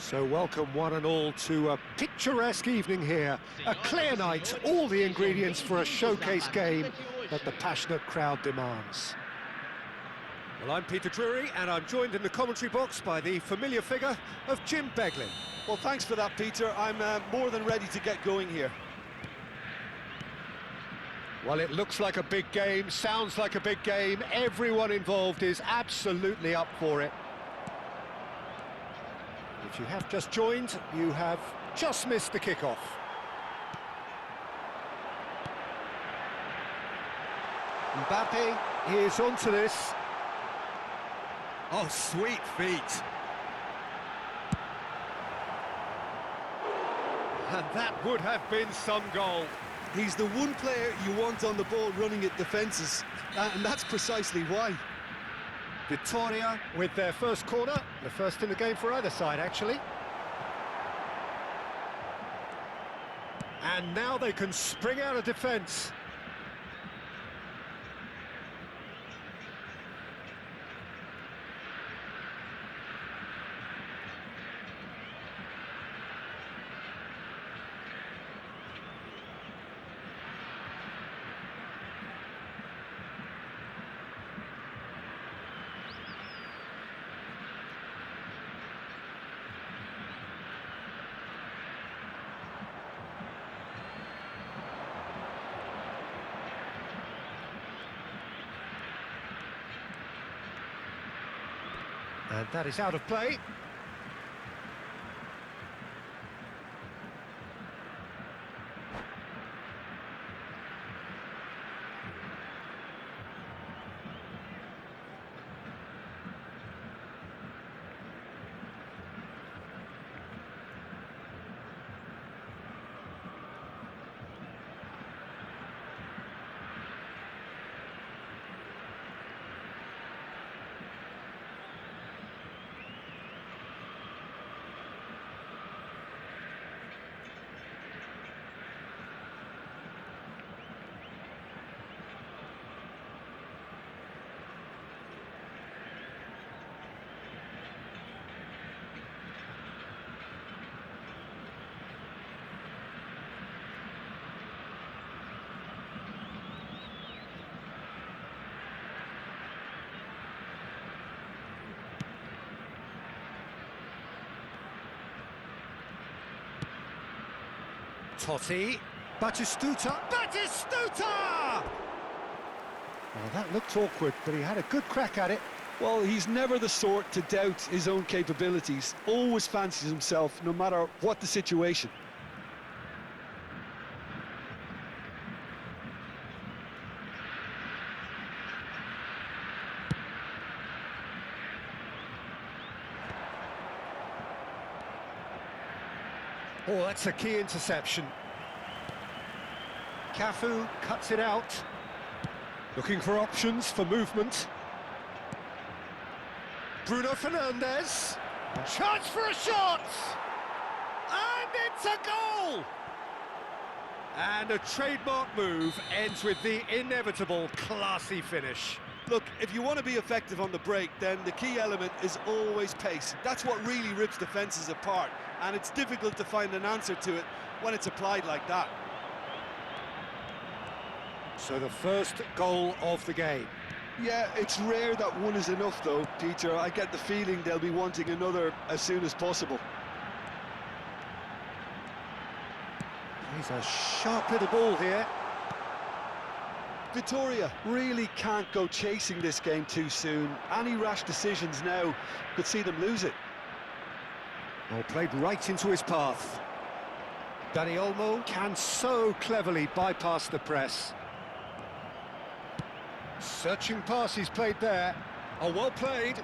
So welcome one and all to a picturesque evening here, a clear night, all the ingredients for a showcase game that the passionate crowd demands. Well, I'm Peter Drury, and I'm joined in the commentary box by the familiar figure of Jim Beglin. Well, thanks for that, Peter. I'm more than ready to get going here. Well, it looks like a big game, sounds like a big game. Everyone involved is absolutely up for it. If you have just joined, you have just missed the kickoff. Mbappe is onto this. Oh, sweet feet. And that would have been some goal. He's the one player you want on the ball running at defences, and that's precisely why. Victoria with their first corner, the first in the game for either side, actually. And now they can spring out of defence. And that is out of play. Totti. Batistuta. Batistuta! Well, that looked awkward, but he had a good crack at it. Well, he's never the sort to doubt his own capabilities. Always fancies himself, no matter what the situation. Oh, that's a key interception. Cafu cuts it out. Looking for options for movement. Bruno Fernandes. Chance for a shot! And it's a goal! And a trademark move ends with the inevitable classy finish. Look, if you want to be effective on the break, then the key element is always pace. That's what really rips defences apart, and it's difficult to find an answer to it when it's applied like that. So the first goal of the game. Yeah, it's rare that one is enough though, Peter. I get the feeling they'll be wanting another as soon as possible. He's a sharp little ball here. Vitoria really can't go chasing this game too soon. Any rash decisions now could see them lose it. Oh, played right into his path. Dani Olmo can so cleverly bypass the press. Searching pass he's played there. Oh, well played.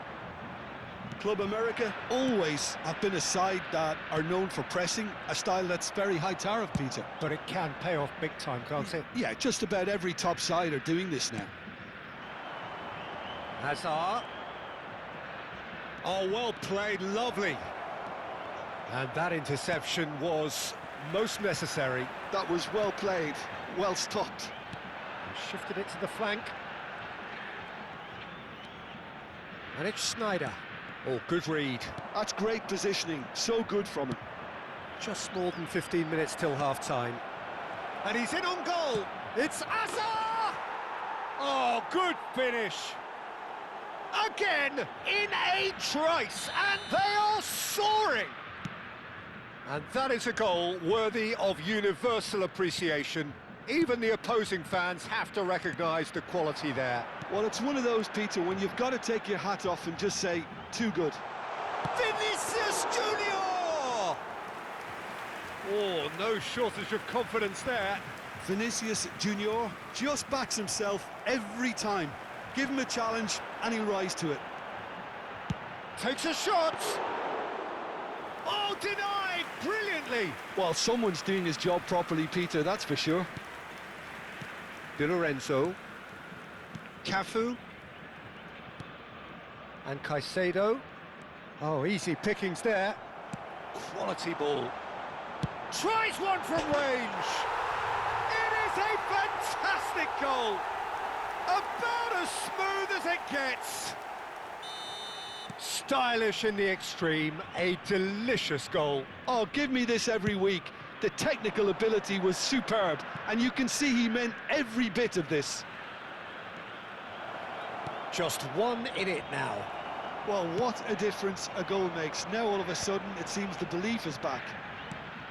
Club America always have been a side that are known for pressing, a style that's very high tariff, Peter. But it can pay off big time, can't it? Yeah, just about every top side are doing this now. Hazard. Oh, well played, lovely. And that interception was most necessary. That was well played, well stopped. Shifted it to the flank. And it's Schneider. Oh, good read. That's great positioning, so good from him. Just more than 15 minutes till half-time. And he's in on goal! It's Asa! Oh, good finish! Again, in a trice, and they are soaring! And that is a goal worthy of universal appreciation. Even the opposing fans have to recognise the quality there. Well, it's one of those, Peter, when you've got to take your hat off and just say, too good. Vinicius Junior! Oh, no shortage of confidence there. Vinicius Junior just backs himself every time. Give him a challenge and he'll rise to it. Takes a shot! Oh, denied brilliantly! Well, someone's doing his job properly, Peter, that's for sure. Di Lorenzo. Cafu. And Caicedo. Oh, easy pickings there. Quality ball. Tries one from range. It is a fantastic goal. About as smooth as it gets. Stylish in the extreme, a delicious goal. Oh, give me this every week. The technical ability was superb, and you can see he meant every bit of this. Just one in it now. Well, what a difference a goal makes. Now all of a sudden it seems the belief is back.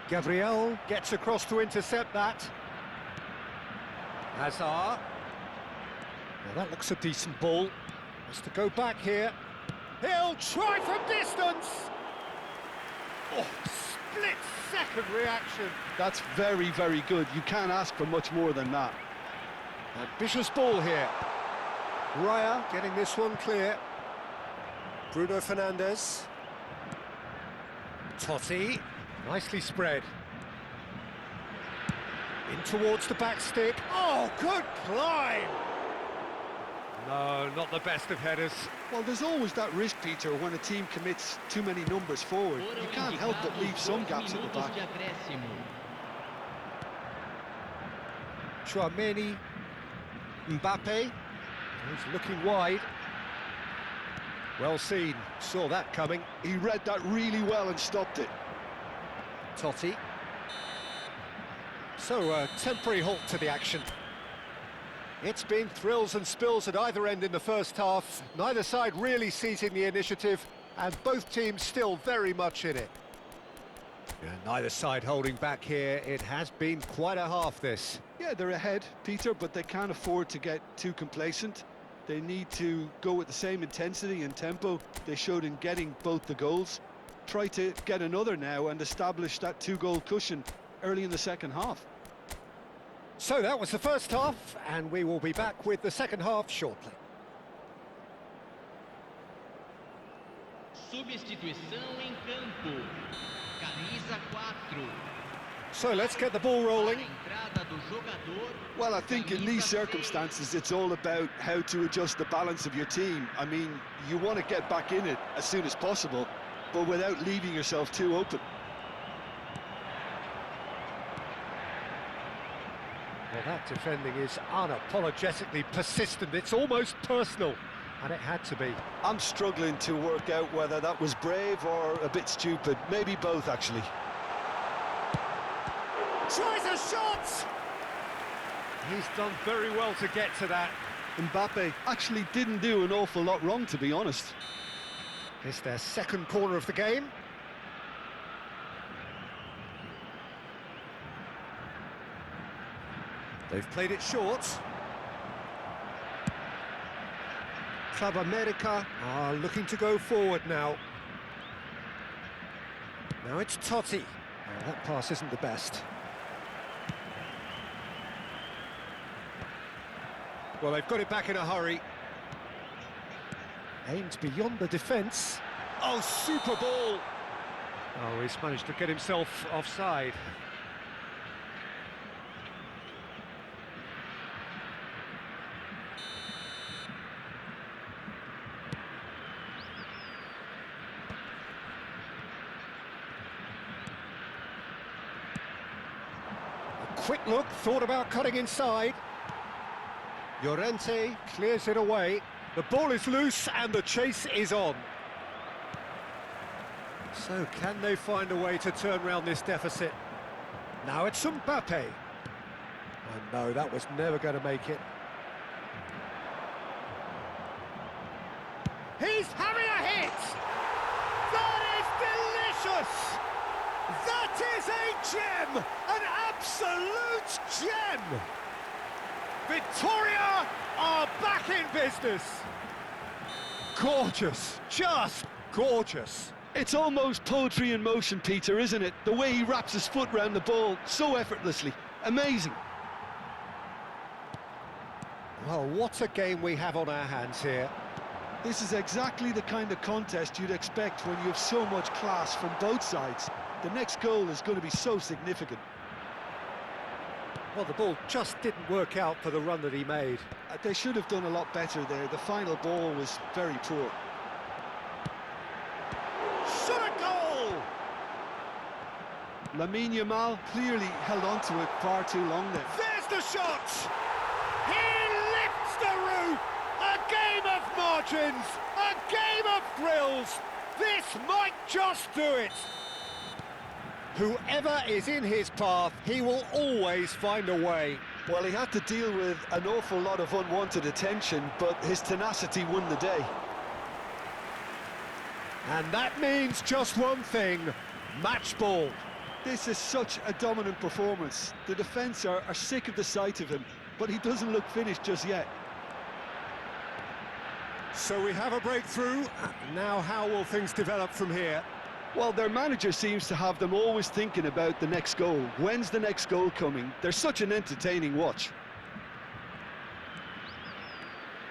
Gabriel gets across to intercept that. Hazard. Now that looks a decent ball. Has to go back here. He'll try from distance. Oh, split-second reaction. That's very, very good. You can't ask for much more than that. Ambitious ball here. Raya getting this one clear. Bruno Fernandes. Totti. Nicely spread. In towards the back stick. Oh, good climb! No, not the best of headers. Well, there's always that risk, Peter, when a team commits too many numbers forward. You can't help but leave some gaps at the back. Tchouaméni. Mbappe. He's looking wide. Well seen. Saw that coming. He read that really well and stopped it. Totti. So, a temporary halt to the action. It's been thrills and spills at either end in the first half. Neither side really seizing the initiative, and both teams still very much in it. Yeah, neither side holding back here. It has been quite a half, this. Yeah, they're ahead, Peter, but they can't afford to get too complacent. They need to go with the same intensity and tempo they showed in getting both the goals. Try to get another now and establish that two-goal cushion early in the second half. So that was the first half, and we will be back with the second half shortly. Substituição em campo. Camisa 4. So let's get the ball rolling. Entrada do jogador. Well, I think in these circumstances, it's all about how to adjust the balance of your team. I mean, you want to get back in it as soon as possible, but without leaving yourself too open. Well, that defending is unapologetically persistent. It's almost personal, and it had to be. I'm struggling to work out whether that was brave or a bit stupid. Maybe both, actually. Tries a shot! He's done very well to get to that. Mbappe actually didn't do an awful lot wrong, to be honest. It's their second corner of the game. They've played it short. Club America are looking to go forward now. Now it's Totti. Oh, that pass isn't the best. Well, they've got it back in a hurry. Aimed beyond the defence. Oh, super ball! Oh, he's managed to get himself offside. A quick look, thought about cutting inside. Llorente clears it away. The ball is loose and the chase is on. So can they find a way to turn around this deficit? Now it's Mbappe. Oh no, that was never going to make it. He's having a hit! That is delicious! That is a gem! An absolute gem! Victoria are back in business. Gorgeous, just gorgeous. It's almost poetry in motion, Peter, isn't it? The way he wraps his foot round the ball so effortlessly. Amazing. Well, what a game we have on our hands here. This is exactly the kind of contest you'd expect when you have so much class from both sides. The next goal is going to be so significant. Well, the ball just didn't work out for the run that he made. They should have done a lot better there. The final ball was very poor. Shot a goal! Lamine Yamal clearly held on to it far too long there. There's the shot! He lifts the roof! A game of margins! A game of thrills! This might just do it! Whoever is in his path, he will always find a way. Well, he had to deal with an awful lot of unwanted attention, but his tenacity won the day. And that means just one thing, match ball. This is such a dominant performance. The defence are sick of the sight of him, but he doesn't look finished just yet. So we have a breakthrough. Now how will things develop from here? Well, their manager seems to have them always thinking about the next goal. When's the next goal coming? They're such an entertaining watch.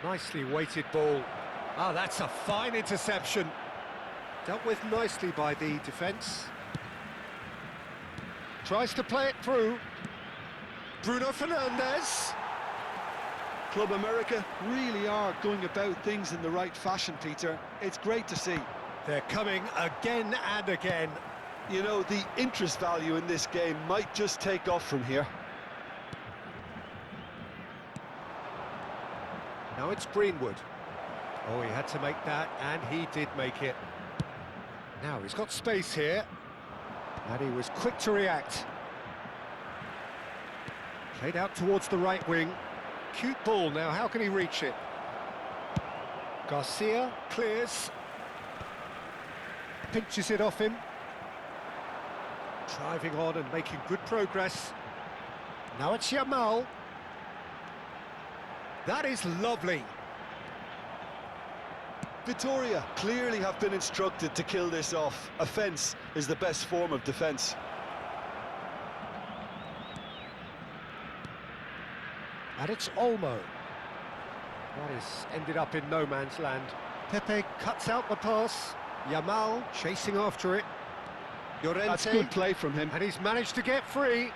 Nicely weighted ball. Ah, that's a fine interception. Dealt with nicely by the defence. Tries to play it through. Bruno Fernandes. Club America really are going about things in the right fashion, Peter. It's great to see. They're coming again and again. You know, the interest value in this game might just take off from here. Now it's Greenwood. Oh, he had to make that, and he did make it. Now he's got space here, and he was quick to react. Played out towards the right wing. Cute ball now, how can he reach it? Garcia clears. Pinches it off him. Driving on and making good progress. Now it's Yamal. That is lovely. Vitoria clearly have been instructed to kill this off. Offence is the best form of defence. And it's Olmo. That is ended up in no man's land. Pepe cuts out the pass. Yamal chasing after it. Llorente. That's good play from him. And he's managed to get free.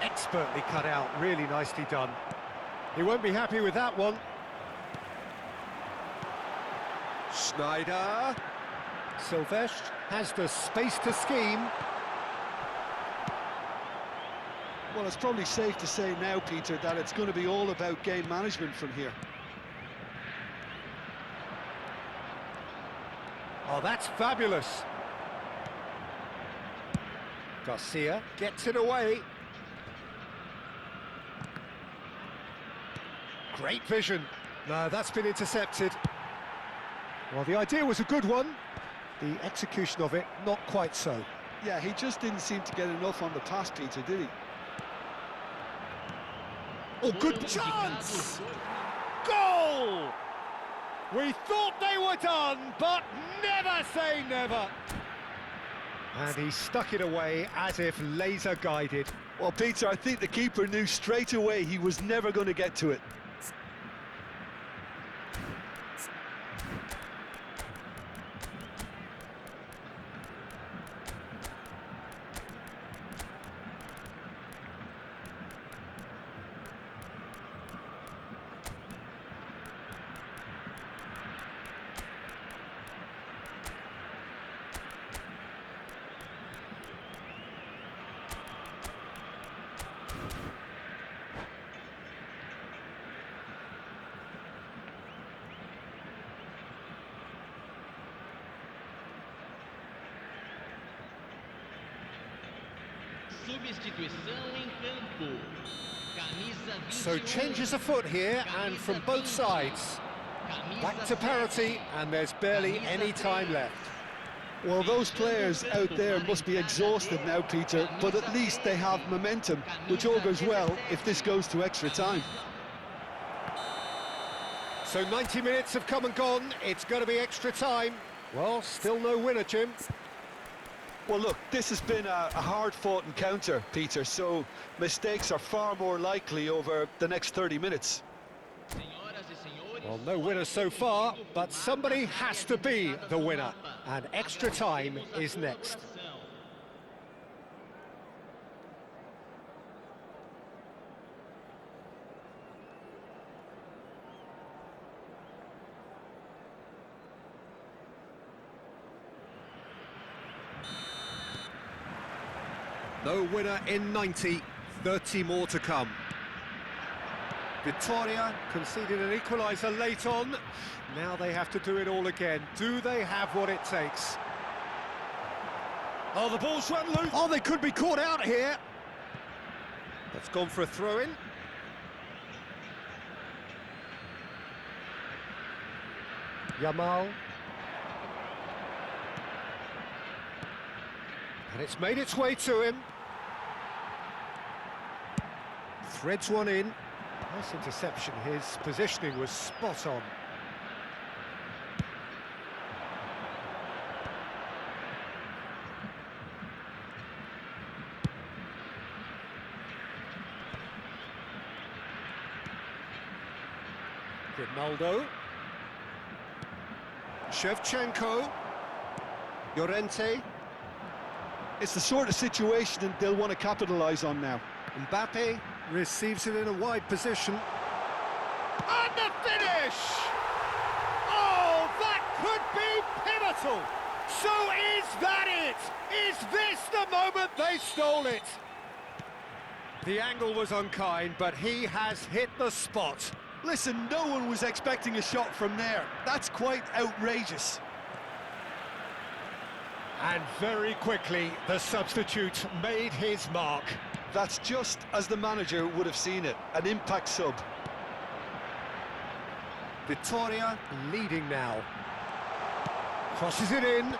Expertly cut out, really nicely done. He won't be happy with that one. Schneider. Silvestre has the space to scheme. Well, it's probably safe to say now, Peter, that it's going to be all about game management from here. Oh, that's fabulous. Garcia gets it away. Great vision. No, that's been intercepted. Well, the idea was a good one. The execution of it, not quite so. Yeah, he just didn't seem to get enough on the pass, Peter, did he? Oh, good chance! Goal! We thought they were done, but never say never. And he stuck it away as if laser guided. Well, Peter, I think the keeper knew straight away he was never going to get to it. Substituição em campo. Camisa 21. So changes afoot here, and from both sides. Back to parity, and there's barely any time left. Well, those players out there must be exhausted now, Peter, but at least they have momentum, which augurs well if this goes to extra time. So 90 minutes have come and gone, it's going to be extra time. Well, still no winner, Jim. Well, look, this has been a hard-fought encounter, Peter, so mistakes are far more likely over the next 30 minutes. Well, no winner so far, but somebody has to be the winner, and extra time is next. No winner in 90, 30 more to come. Vitoria conceded an equaliser late on. Now they have to do it all again. Do they have what it takes? Oh, the ball's run loose. Oh, they could be caught out here. That's gone for a throw-in. Yamal. And it's made its way to him. Threads one in. Nice interception. His positioning was spot on. Ronaldo. Shevchenko. Llorente. It's the sort of situation that they'll want to capitalise on now. Mbappe receives it in a wide position. And the finish! Oh, that could be pivotal! So is that it? Is this the moment they stole it? The angle was unkind, but he has hit the spot. Listen, no one was expecting a shot from there. That's quite outrageous. And very quickly, the substitute made his mark. That's just as the manager would have seen it, an impact sub. Vitoria leading now. Crosses it in.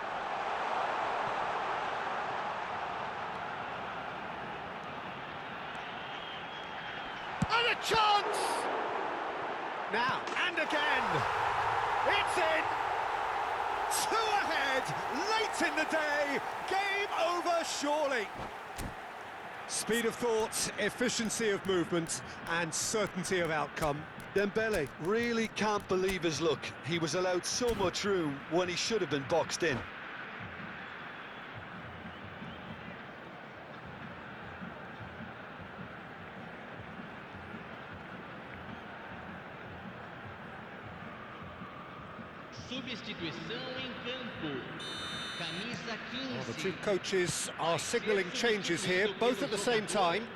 Now, and again! It's in! Two ahead, late in the day, game over surely. Speed of thought, efficiency of movement, and certainty of outcome. Dembele really can't believe his luck. He was allowed so much room when he should have been boxed in. Substituição em campo. Camisa 15. Well, the two coaches are signalling changes here, both at the same time.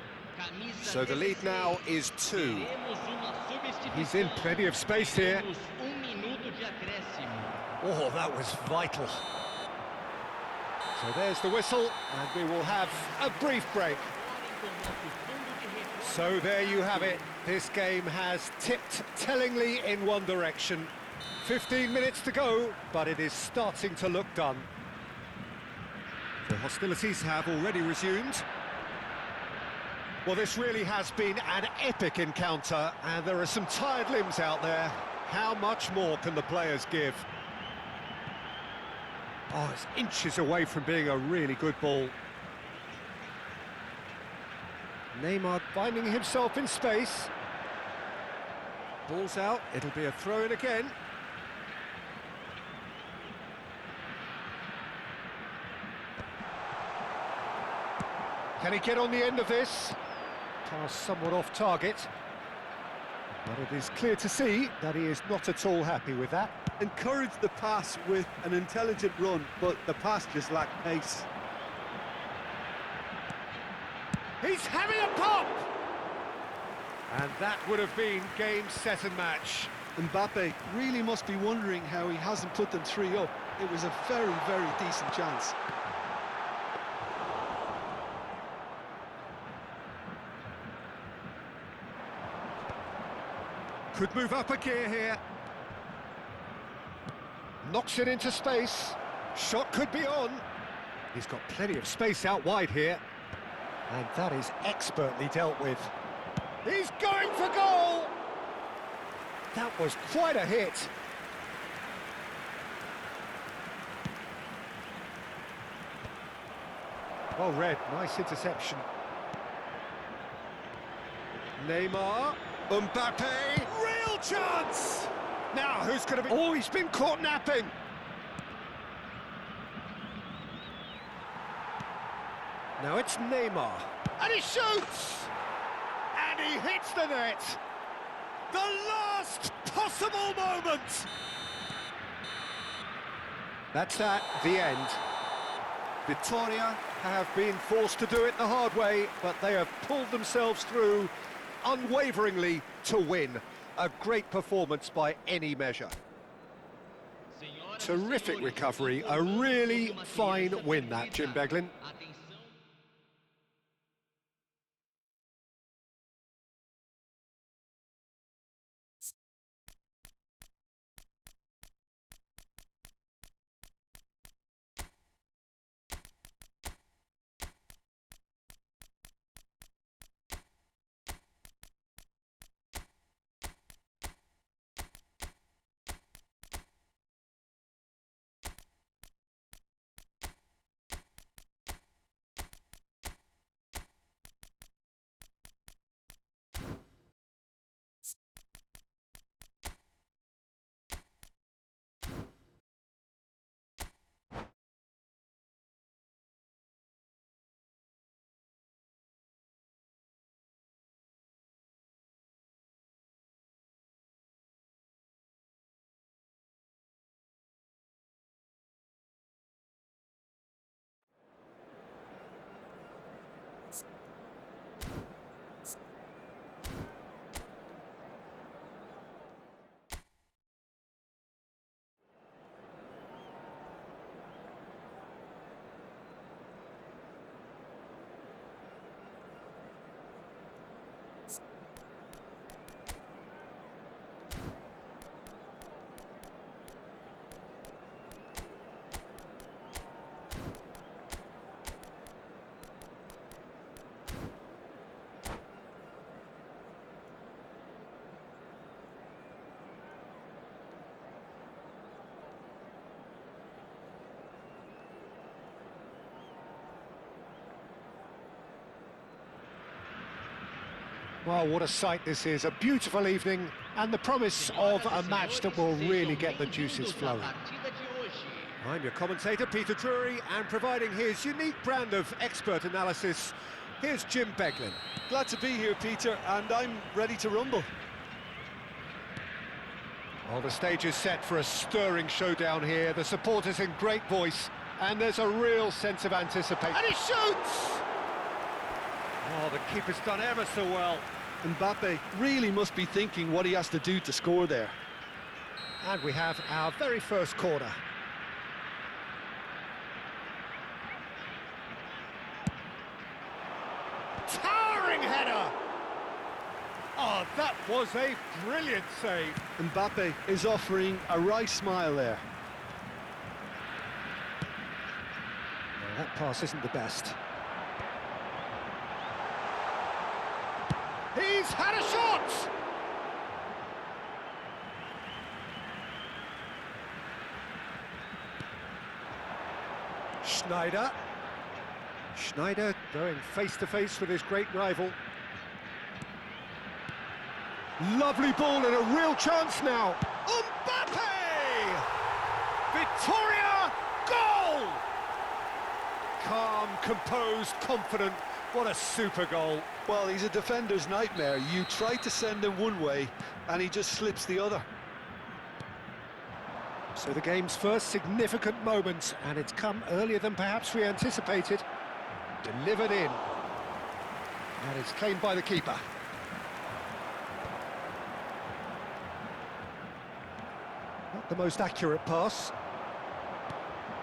So the lead now is 2. He's in plenty of space here. Oh, that was vital. So there's the whistle, and we will have a brief break. So there you have it. This game has tipped tellingly in one direction. 15 minutes to go, but it is starting to look done. The hostilities have already resumed. Well, this really has been an epic encounter, and there are some tired limbs out there. How much more can the players give? Oh, it's inches away from being a really good ball. Neymar finding himself in space. Ball's out, it'll be a throw-in again. Can he get on the end of this? Pass somewhat off target. But it is clear to see that he is not at all happy with that. Encouraged the pass with an intelligent run, but the pass just lacked pace. He's having a pop! And that would have been game, set and match. Mbappe really must be wondering how he hasn't put them 3 up. It was a very, very decent chance. Could move up a gear here. Knocks it into space. Shot could be on. He's got plenty of space out wide here. And that is expertly dealt with. He's going for goal! That was quite a hit. Well read, nice interception. Neymar, Mbappe, real chance! Now, who's going to be... Oh, he's been caught napping! Now it's Neymar, and he shoots! And he hits the net! The last possible moment! That's that, the end. Vitoria have been forced to do it the hard way, but they have pulled themselves through unwaveringly to win. A great performance by any measure. Terrific recovery, a really fine win that, Jim Beglin. Well, what a sight this is, a beautiful evening, and the promise of a match that will really get the juices flowing. I'm your commentator, Peter Drury, and providing his unique brand of expert analysis, here's Jim Beglin. Glad to be here, Peter, and I'm ready to rumble. Well, the stage is set for a stirring showdown here, the supporters in great voice, and there's a real sense of anticipation. And he shoots! Oh, the keeper's done ever so well. Mbappe really must be thinking what he has to do to score there. And we have our very first corner. Towering header! Oh, that was a brilliant save. Mbappe is offering a wry smile there. Well, that pass isn't the best. He's had a shot! Schneider going face-to-face with his great rival. Lovely ball and a real chance now. Mbappe! Victoria! Goal! Calm, composed, confident. What a super goal. Well, he's a defender's nightmare. You try to send him one way, and he just slips the other. So the game's first significant moment, and it's come earlier than perhaps we anticipated. Delivered in. And it's claimed by the keeper. Not the most accurate pass.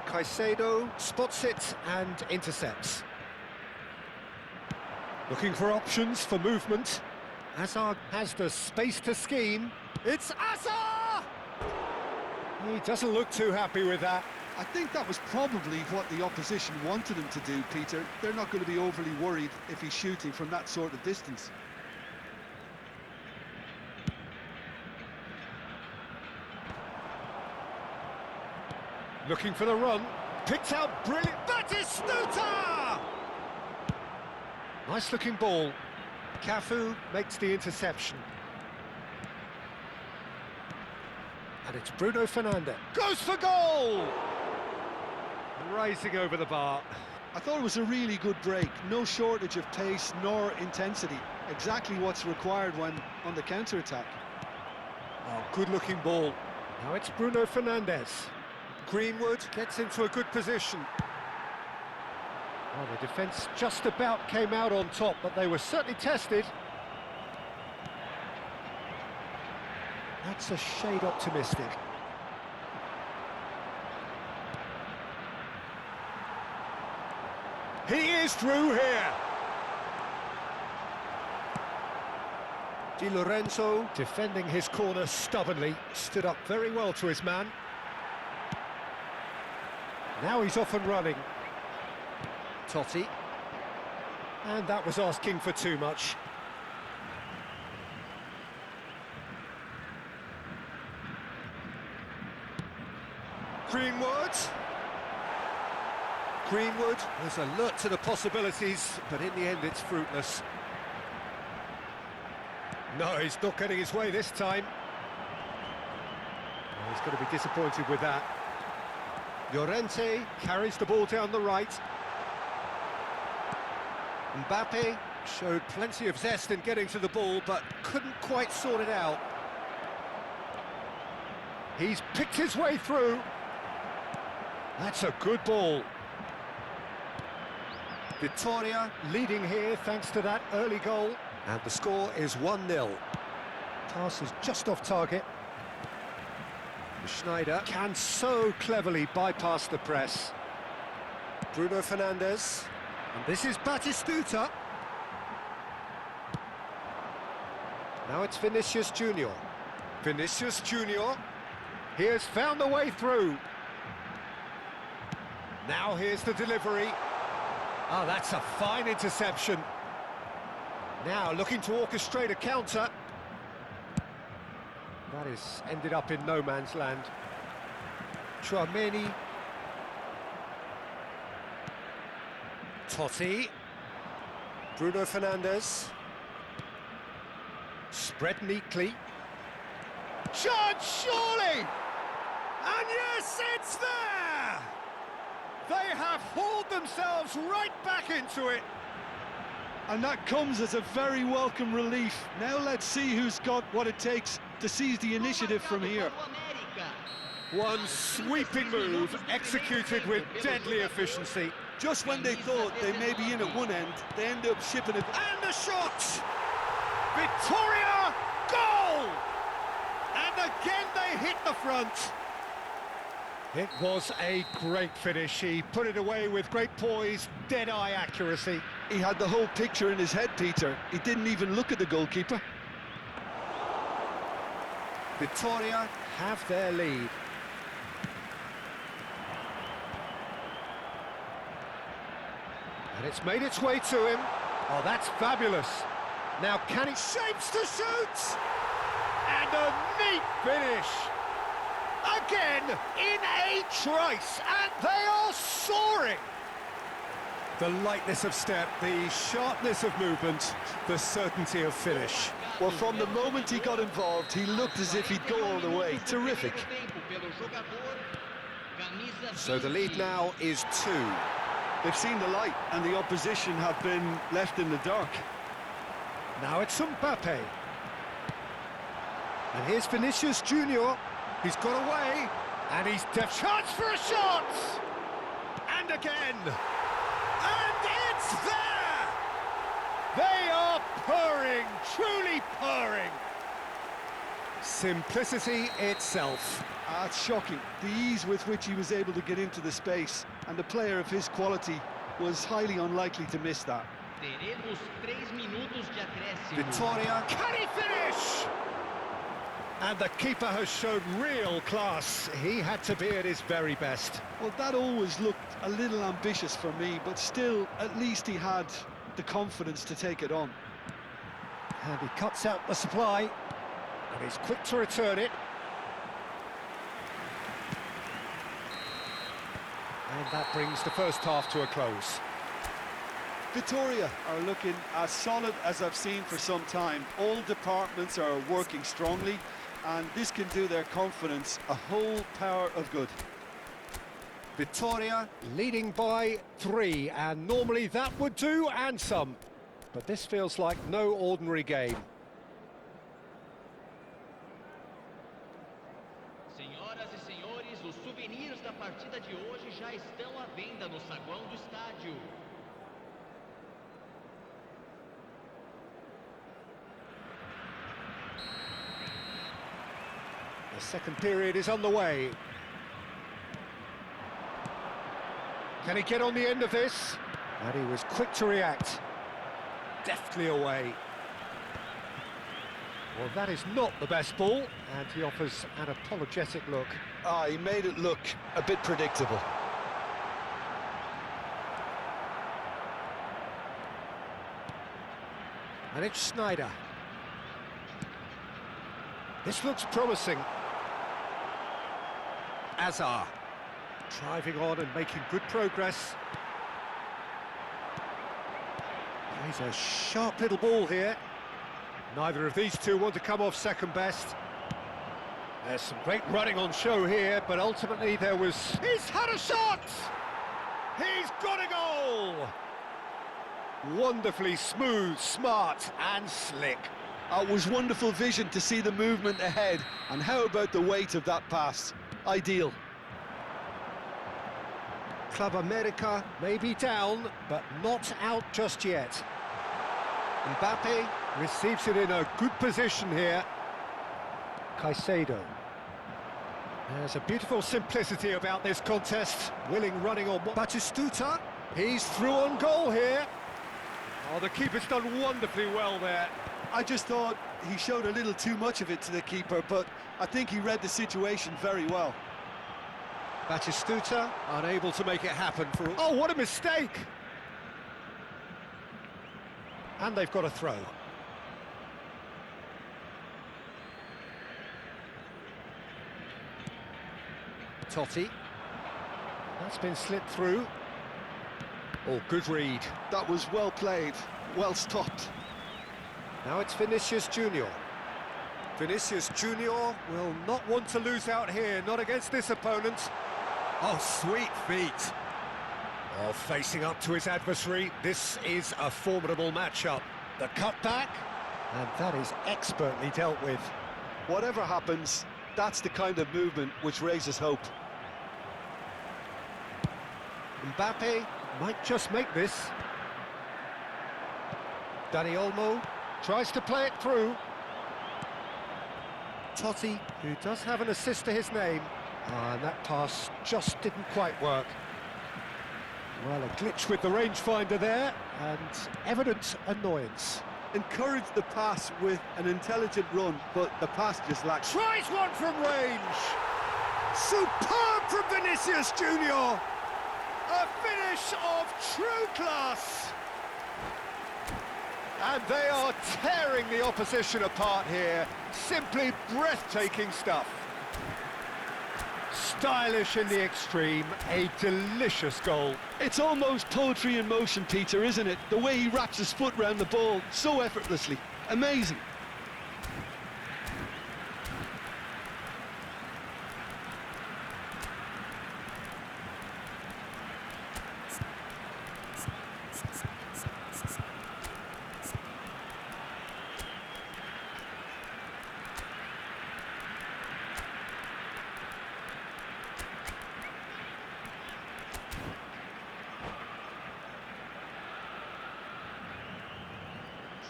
Caicedo spots it and intercepts. Looking for options for movement. Hazard has the space to scheme. It's Hazard! He doesn't look too happy with that. I think that was probably what the opposition wanted him to do, Peter. They're not going to be overly worried if he's shooting from that sort of distance. Looking for the run. Picked out brilliant. Batistuta! Nice looking ball. Cafu makes the interception. And it's Bruno Fernandes. Goes for goal! Rising over the bar. I thought it was a really good break. No shortage of pace nor intensity. Exactly what's required when on the counter-attack. Oh, good looking ball. Now it's Bruno Fernandes. Greenwood gets into a good position. Well, the defence just about came out on top, but they were certainly tested. That's a shade optimistic. He is through here. Di Lorenzo defending his corner stubbornly, stood up very well to his man. Now he's off and running. Totti. And that was asking for too much. Greenwood was alert to the possibilities, but in the end it's fruitless. No, he's not getting his way this time. Well, he's going to be disappointed with that. Llorente carries the ball down the right. Mbappe showed plenty of zest in getting to the ball, but couldn't quite sort it out. He's picked his way through. That's a good ball. Victoria leading here thanks to that early goal. And the score is 1-0. Pass is just off target. Schneider can so cleverly bypass the press. Bruno Fernandes. And this is Batistuta. Now it's Vinicius Junior. Vinicius Junior. He has found the way through. Now here's the delivery. Oh, that's a fine interception. Now looking to orchestrate a counter. That is ended up in no man's land. Tchouaméni. Totti. Bruno Fernandes. Spread neatly. Chance, surely! And yes, it's there! They have hauled themselves right back into it. And that comes as a very welcome relief. Now let's see who's got what it takes to seize the initiative from here. One sweeping move executed with deadly efficiency. Just when they thought they may be in at one end, they end up shipping it. And the shot! Victoria, goal! And again they hit the front. It was a great finish. He put it away with great poise, dead-eye accuracy. He had the whole picture in his head, Peter. He didn't even look at the goalkeeper. Victoria have their lead. And it's made its way to him. Oh, that's fabulous. Now can he shapes to shoot? And a neat finish. Again, in a trice, and they are soaring. The lightness of step, the sharpness of movement, the certainty of finish. Well, from the moment he got involved, he looked as if he'd go all the way. Terrific. So the lead now is 2. They've seen the light, and the opposition have been left in the dark. Now it's Mbappe. And here's Vinicius Junior. He's got away, and he's chance for a shot! And again! And it's there! They are purring, truly purring. Simplicity itself. It's shocking, the ease with which he was able to get into the space, and a player of his quality was highly unlikely to miss that. Teremos 3 minutos de acréscimo. Victoria, can he finish? And the keeper has shown real class. He had to be at his very best. Well, that always looked a little ambitious for me, but still, at least he had the confidence to take it on. And he cuts out the supply, and he's quick to return it. And that brings the first half to a close. Victoria are looking as solid as I've seen for some time. All departments are working strongly, and this can do their confidence a whole power of good. Victoria leading by 3, and normally that would do, and some. But this feels like no ordinary game. Senhoras e senhores, os souvenirs da partida de hoje já estão à venda no saguão do estádio. The second period is underway. Can he get on the end of this? And he was quick to react. Deftly away. Well, that is not the best ball, and he offers an apologetic look. He made it look a bit predictable. And it's Schneider. This looks promising. Azar, driving on and making good progress. Plays a sharp little ball here. Neither of these two want to come off second best. There's some great running on show here, but ultimately there was... He's had a shot! He's got a goal! Wonderfully smooth, smart and slick. It was wonderful vision to see the movement ahead, and how about the weight of that pass? Ideal. Club America may be down, but not out just yet. Mbappe receives it in a good position here. Caicedo. There's a beautiful simplicity about this contest. Willing running on Batistuta. He's through on goal here. Oh, the keeper's done wonderfully well there. I just thought he showed a little too much of it to the keeper, but I think he read the situation very well. Batistuta unable to make it happen for... Oh, what a mistake! And they've got a throw. Totti. That's been slipped through. Oh, good read. That was well played, well stopped. Now it's Vinicius Junior. Vinicius Junior will not want to lose out here, not against this opponent. Oh, sweet feet. Oh, facing up to his adversary, this is a formidable matchup. The cutback, and that is expertly dealt with. Whatever happens, that's the kind of movement which raises hope. Mbappe might just make this. Dani Olmo tries to play it through. Totti, who does have an assist to his name. And that pass just didn't quite work. Well, a glitch with the rangefinder there, and evident annoyance. Encourage the pass with an intelligent run, but the pass just lacks. Tries one from range! Superb from Vinicius Junior! A finish of true class! And they are tearing the opposition apart here. Simply breathtaking stuff. Stylish in the extreme, a delicious goal. It's almost poetry in motion, Peter, isn't it? The way he wraps his foot round the ball so effortlessly. Amazing.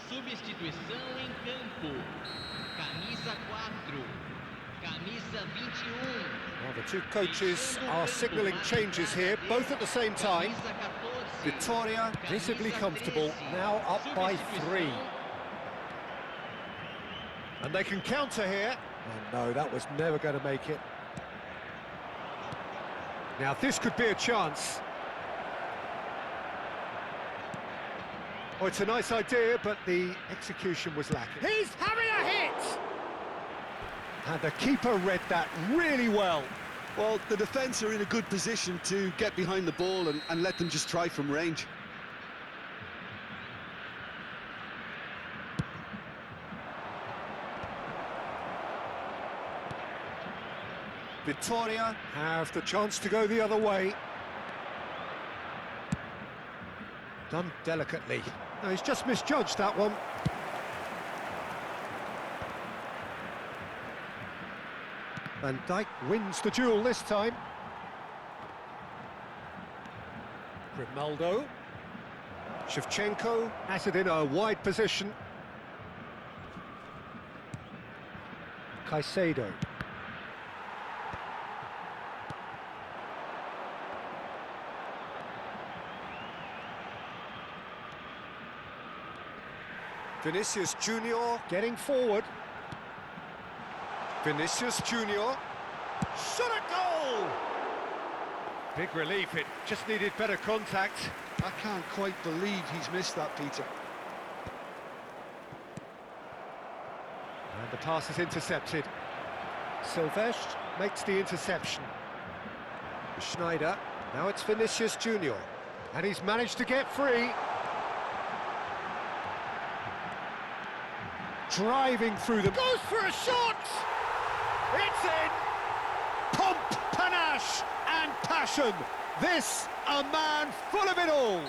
Substituição em campo. Camisa 4. Camisa 21. Well, the two coaches are signalling changes here, both at the same time. Camisa 14. Victoria visibly comfortable, now up by 3. And they can counter here. Oh no, that was never going to make it. Now this could be a chance. Oh, it's a nice idea, but the execution was lacking. He's having a hit! And the keeper read that really well. Well, the defence are in a good position to get behind the ball and let them just try from range. Victoria have the chance to go the other way. Done delicately. No, he's just misjudged that one. Van Dijk wins the duel this time. Grimaldo. Shevchenko has it in a wide position. Caicedo. Vinicius Junior getting forward. Vinicius Junior. Shot at goal! Big relief, it just needed better contact. I can't quite believe he's missed that, Peter. And the pass is intercepted. Silvestre makes the interception. Schneider, now it's Vinicius Junior. And he's managed to get free. Driving through them. Goes for a shot! It's in! Pomp, panache and passion. This, a man full of it all.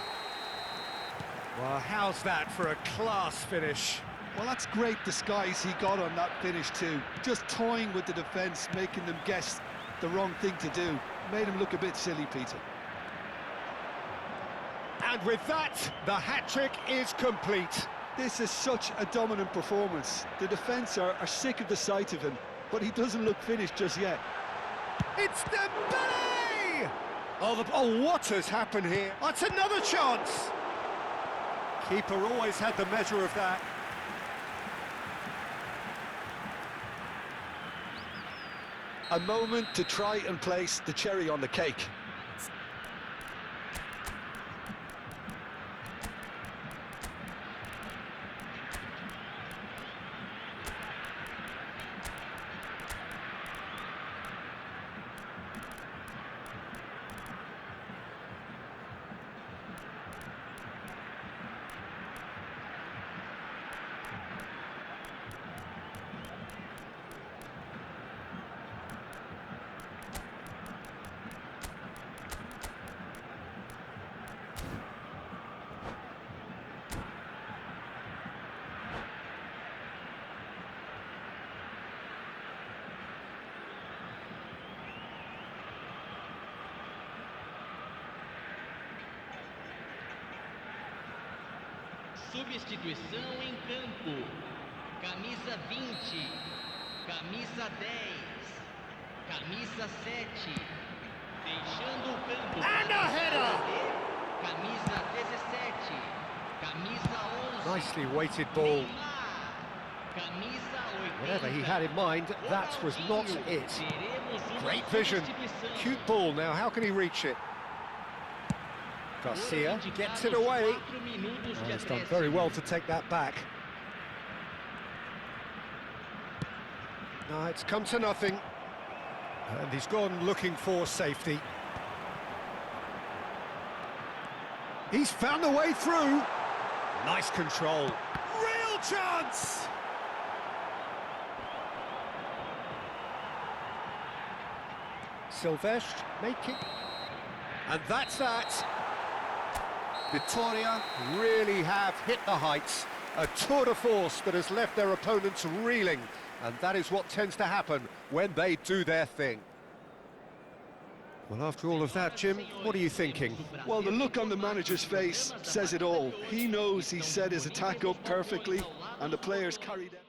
Well, how's that for a class finish? Well, that's great disguise he got on that finish too. Just toying with the defence, making them guess the wrong thing to do. Made him look a bit silly, Peter. And with that, the hat-trick is complete. This is such a dominant performance. The defence are sick of the sight of him, but he doesn't look finished just yet. It's Dembele! Oh, what has happened here? That's another chance! Keeper always had the measure of that. A moment to try and place the cherry on the cake. Substituição em campo. Camisa 20. Camisa 10. Camisa 7. Deixando o campo. And a header! Camisa 17. Camisa 11. Nicely weighted ball. Camisa 80. Whatever he had in mind, that was not it. Teremos uma Great vision. substituição. Cute ball. Now, how can he reach it? Garcia gets it away. Oh, he's done very well to take that back. No, it's come to nothing. And he's gone looking for safety. He's found the way through. Nice control. Real chance! Silvestre making... And that's that. Vitoria really have hit the heights. A tour de force that has left their opponents reeling. And that is what tends to happen when they do their thing. Well, after all of that, Jim, what are you thinking? Well, the look on the manager's face says it all. He knows he set his attack up perfectly, and the players carried out.